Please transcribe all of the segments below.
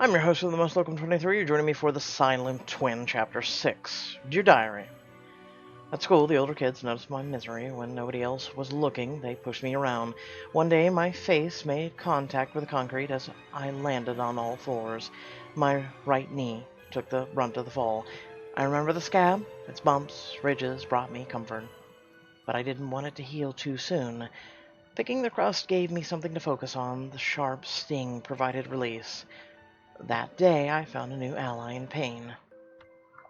I'm your host of the Most Welcome 23. You're joining me for The Silent Twin, Chapter 6, Dear Diary. At school, the older kids noticed my misery. When nobody else was looking, they pushed me around. One day, my face made contact with the concrete as I landed on all fours. My right knee took the brunt of the fall. I remember the scab. Its bumps, ridges brought me comfort. But I didn't want it to heal too soon. Picking the crust gave me something to focus on. The sharp sting provided release. That day, I found a new ally in pain.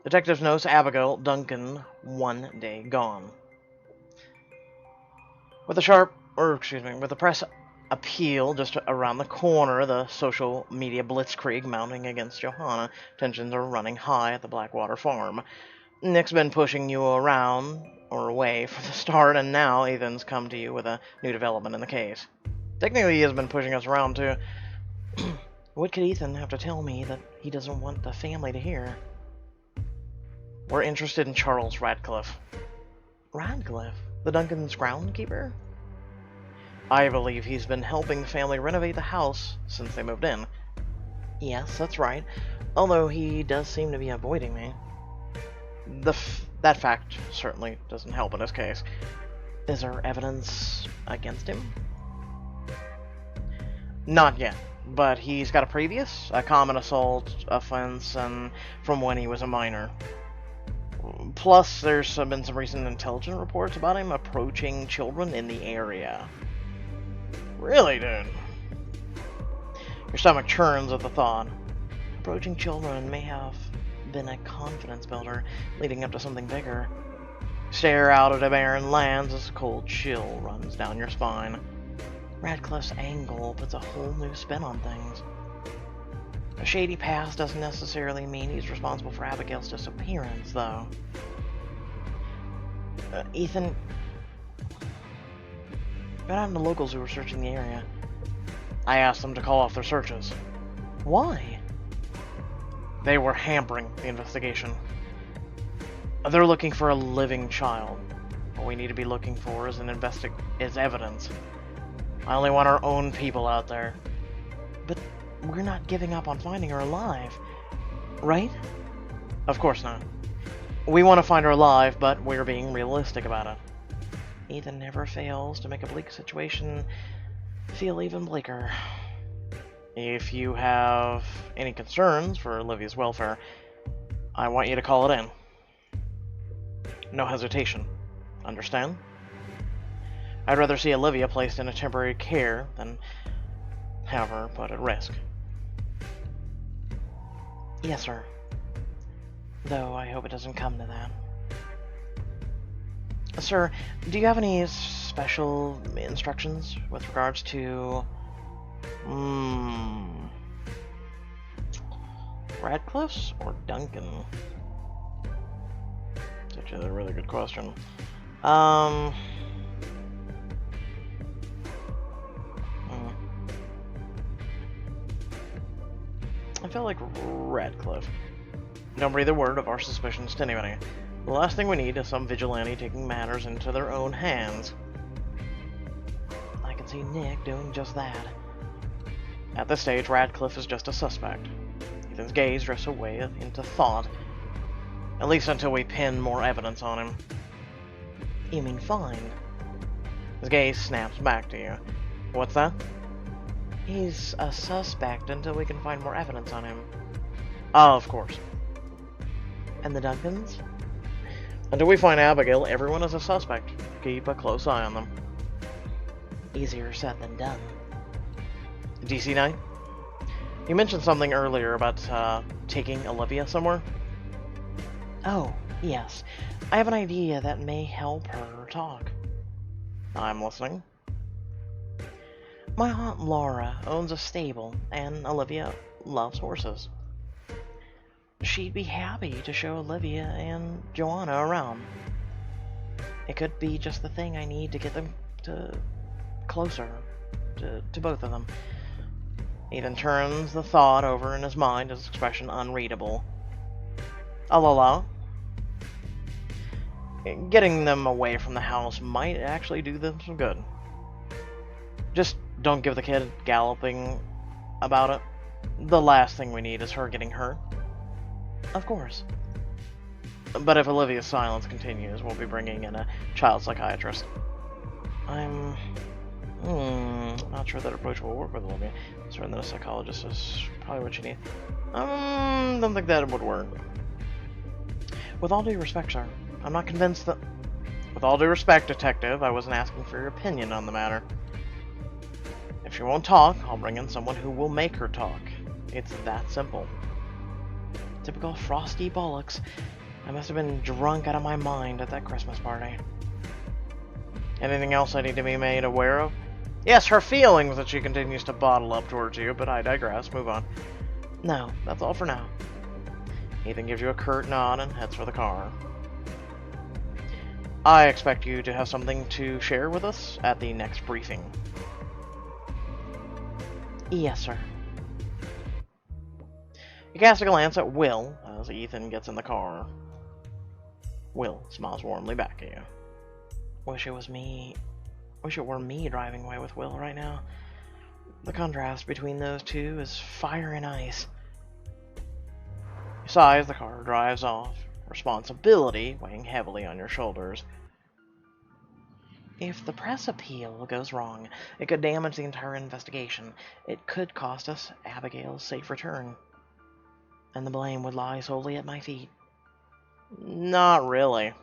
Detective notes Abigail Duncan, 1 day gone. With the press appeal just around the corner, the social media blitzkrieg mounting against Johanna, tensions are running high at the Blackwater farm. Nick's been pushing you around or away from the start, and now Ethan's come to you with a new development in the case. Technically, he has been pushing us around too. What could Ethan have to tell me that he doesn't want the family to hear? We're interested in Charles Radcliffe. Radcliffe? The Duncans' groundkeeper? I believe he's been helping the family renovate the house since they moved in. Yes, that's right. Although he does seem to be avoiding me. That fact certainly doesn't help in this case. Is there evidence against him? Not yet. But he's got a common assault offense, and from when he was a minor. Plus, there's been some recent intelligence reports about him approaching children in the area. Really, dude? Your stomach churns at the thought. Approaching children may have been a confidence builder, leading up to something bigger. Stare out at a barren lands as a cold chill runs down your spine. Radcliffe's angle puts a whole new spin on things. A shady past doesn't necessarily mean he's responsible for Abigail's disappearance, though. Ethan... What happened to locals who were searching the area? I asked them to call off their searches. Why? They were hampering the investigation. They're looking for a living child. What we need to be looking for is evidence. I only want our own people out there. But we're not giving up on finding her alive, right? Of course not. We want to find her alive, but we're being realistic about it. Ethan never fails to make a bleak situation feel even bleaker. If you have any concerns for Olivia's welfare, I want you to call it in. No hesitation. Understand? I'd rather see Olivia placed in a temporary care than have her put at risk. Yes, sir. Though I hope it doesn't come to that. Sir, do you have any special instructions with regards to... Radcliffe's or Duncan? That's actually a really good question. I feel like Radcliffe. Don't breathe a word of our suspicions to anybody. The last thing we need is some vigilante taking matters into their own hands. I can see Nick doing just that. At this stage, Radcliffe is just a suspect. Ethan's gaze drifts away into thought. At least until we pin more evidence on him. You mean find? His gaze snaps back to you. What's that? He's a suspect until we can find more evidence on him. Oh, of course. And the Duncans? Until we find Abigail, everyone is a suspect. Keep a close eye on them. Easier said than done. DC Knight? You mentioned something earlier about taking Olivia somewhere? Oh, yes. I have an idea that may help her talk. I'm listening. My Aunt Laura owns a stable, and Olivia loves horses. She'd be happy to show Olivia and Joanna around. It could be just the thing I need to get them closer to both of them. Ethan turns the thought over in his mind, his expression unreadable. Alala. Getting them away from the house might actually do them some good. Just don't give the kid galloping about it. The last thing we need is her getting hurt. Of course. But if Olivia's silence continues, we'll be bringing in a child psychiatrist. I'm not sure that approach will work with Olivia. I'm certain that a psychologist is probably what you need. Don't think that would work. With all due respect, sir, I'm not convinced that... With all due respect, Detective, I wasn't asking for your opinion on the matter. If she won't talk, I'll bring in someone who will make her talk. It's that simple. Typical frosty bollocks. I must have been drunk out of my mind at that Christmas party. Anything else I need to be made aware of? Yes, her feelings that she continues to bottle up towards you, but I digress. Move on. No, that's all for now. Ethan gives you a curt nod and heads for the car. I expect you to have something to share with us at the next briefing. Yes, sir. You cast a glance at Will as Ethan gets in the car. Will smiles warmly back at you. Wish it were me driving away with Will right now. The contrast between those two is fire and ice. You sigh as the car drives off, responsibility weighing heavily on your shoulders. If the press appeal goes wrong, it could damage the entire investigation. It could cost us Abigail's safe return. And the blame would lie solely at my feet. Not really.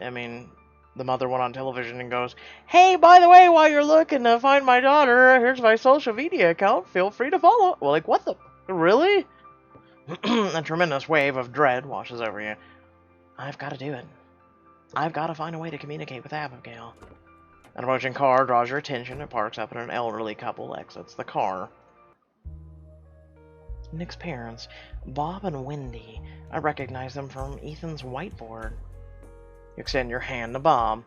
I mean, the mother went on television and goes, "Hey, by the way, while you're looking to find my daughter, here's my social media account. Feel free to follow." Well, like, what the? Really? A tremendous wave of dread washes over you. I've got to do it. I've got to find a way to communicate with Abigail. An approaching car draws your attention. It parks up and an elderly couple exits the car. Nick's parents, Bob and Wendy. I recognize them from Ethan's whiteboard. You extend your hand to Bob.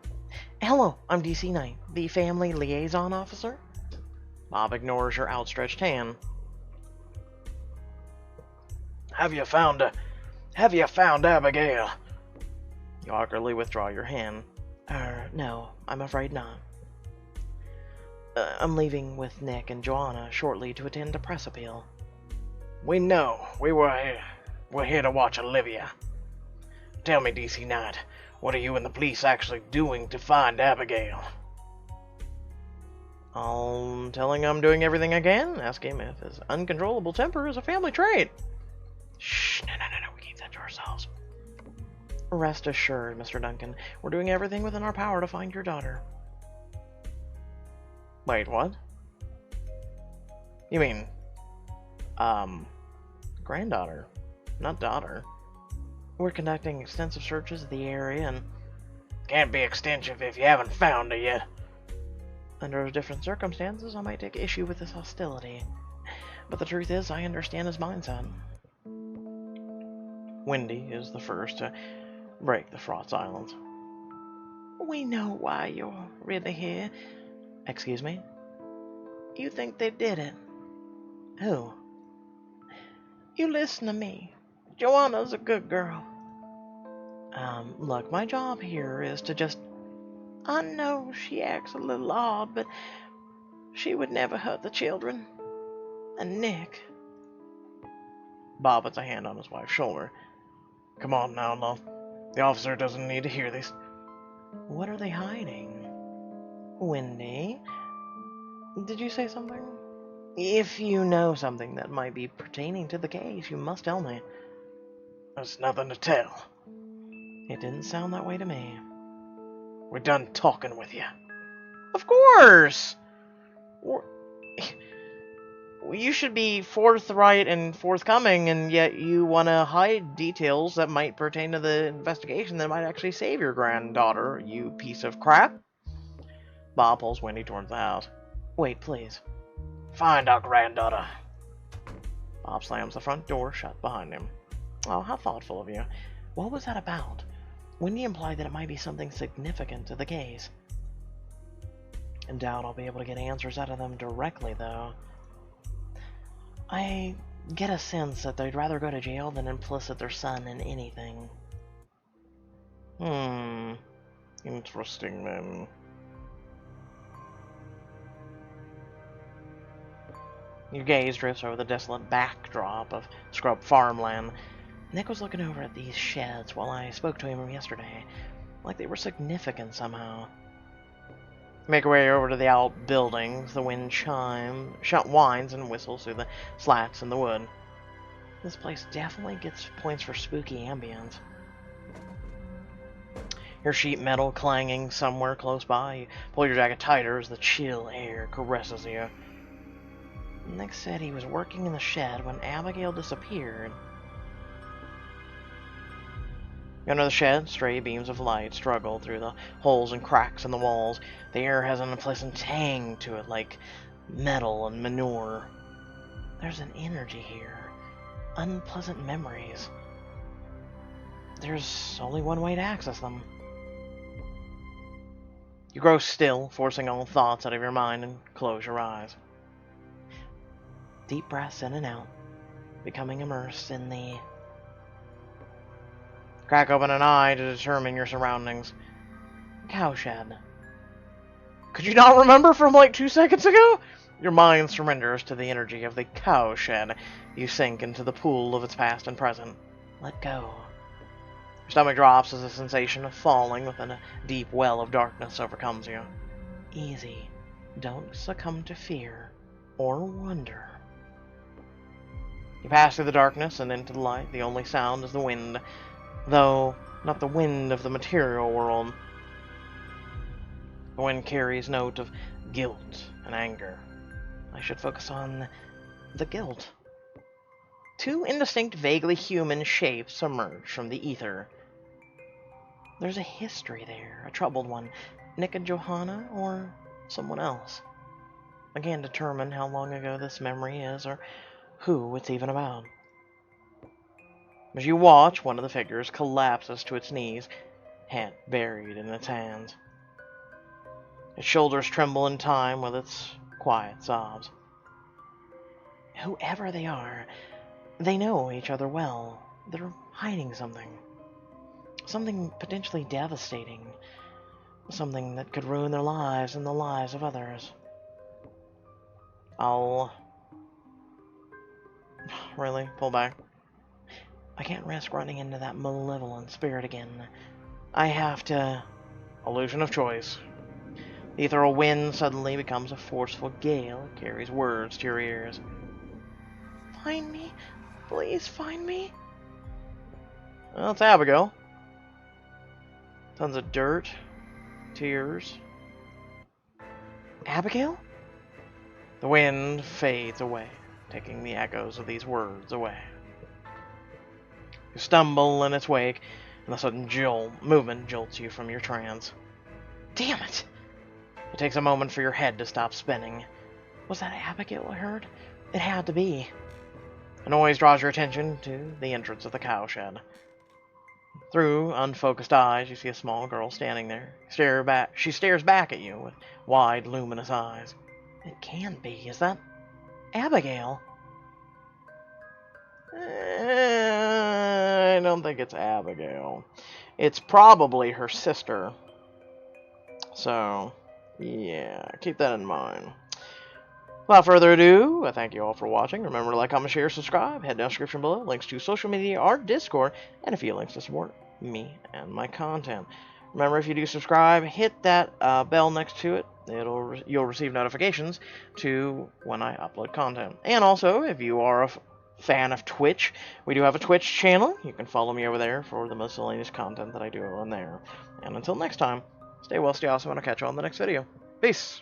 Hello, I'm DC Knight, the family liaison officer. Bob ignores your outstretched hand. Have you found Abigail? You awkwardly withdraw your hand. No, I'm afraid not. I'm leaving with Nick and Joanna shortly to attend a press appeal. We know. We're here to watch Olivia. Tell me, DC Knight, what are you and the police actually doing to find Abigail? I'm telling him I'm doing everything I can. Ask him if his uncontrollable temper is a family trait. Shh, no, we keep that to ourselves. Rest assured, Mr. Duncan, we're doing everything within our power to find your daughter. Wait, what? You mean, granddaughter, not daughter. We're conducting extensive searches of the area and... Can't be extensive if you haven't found her yet. Under different circumstances, I might take issue with this hostility. But the truth is, I understand his mindset. Wendy is the first to break the fraught silence. We know why you're really here. Excuse me? You think they did it? Who? You listen to me. Joanna's a good girl. Look, my job here is to just... I know she acts a little odd, but she would never hurt the children. And Nick... Bob puts a hand on his wife's shoulder. Come on now, love. The officer doesn't need to hear this. What are they hiding? Wendy? Did you say something? If you know something that might be pertaining to the case, you must tell me. There's nothing to tell. It didn't sound that way to me. We're done talking with you. Of course! You should be forthright and forthcoming, and yet you want to hide details that might pertain to the investigation that might actually save your granddaughter, you piece of crap. Bob pulls Wendy towards the house. Wait, please. Find our granddaughter. Bob slams the front door shut behind him. Oh, how thoughtful of you. What was that about? Wendy implied that it might be something significant to the case. I doubt I'll be able to get answers out of them directly, though. I get a sense that they'd rather go to jail than implicit their son in anything. Interesting, then. Your gaze drifts over the desolate backdrop of scrub farmland. Nick was looking over at these sheds while I spoke to him yesterday, like they were significant somehow. Make our way over to the outbuildings. The wind whines and whistles through the slats in the wood. This place definitely gets points for spooky ambience. Your sheet metal clanging somewhere close by. You pull your jacket tighter as the chill air caresses you. Nick said he was working in the shed when Abigail disappeared. Under the shed, stray beams of light struggle through the holes and cracks in the walls. The air has an unpleasant tang to it, like metal and manure. There's an energy here. Unpleasant memories. There's only one way to access them. You grow still, forcing all thoughts out of your mind, and close your eyes. Deep breaths in and out, becoming immersed in the... Crack open an eye to determine your surroundings. Cowshed. Could you not remember from like 2 seconds ago? Your mind surrenders to the energy of the cowshed. You sink into the pool of its past and present. Let go. Your stomach drops as a sensation of falling within a deep well of darkness overcomes you. Easy. Don't succumb to fear or wonder. You pass through the darkness and into the light. The only sound is the wind. Though, not the wind of the material world. The wind carries note of guilt and anger. I should focus on the guilt. Two indistinct, vaguely human shapes emerge from the ether. There's a history there, a troubled one. Nick and Johanna, or someone else. I can't determine how long ago this memory is, or who it's even about. As you watch, one of the figures collapses to its knees, head buried in its hands. Its shoulders tremble in time with its quiet sobs. Whoever they are, they know each other well. They're hiding something. Something potentially devastating. Something that could ruin their lives and the lives of others. I'll... Really? Pull back. I can't risk running into that malevolent spirit again. I have to... Illusion of choice. The ethereal wind suddenly becomes a forceful gale. It carries words to your ears. Find me? Please find me? Well, it's Abigail. Tons of dirt. Tears. Abigail? The wind fades away, taking the echoes of these words away. You stumble in its wake, and a sudden movement jolts you from your trance. Damn it! It takes a moment for your head to stop spinning. Was that Abigail I heard? It had to be. A noise draws your attention to the entrance of the cowshed. Through unfocused eyes, you see a small girl standing there. She stares back at you with wide, luminous eyes. It can't be. Is that Abigail? I don't think it's Abigail. It's probably her sister. So, yeah, keep that in mind. Without further ado, I thank you all for watching. Remember to like, comment, share, subscribe. Head down to the description below. Links to social media, our Discord, and a few links to support me and my content. Remember, if you do subscribe, hit that bell next to it. You'll receive notifications to when I upload content. And also, if you are a fan of Twitch, we do have a Twitch channel. You can follow me over there for the miscellaneous content that I do on there. And until next time, stay well, stay awesome, and I'll catch you on the next video. Peace!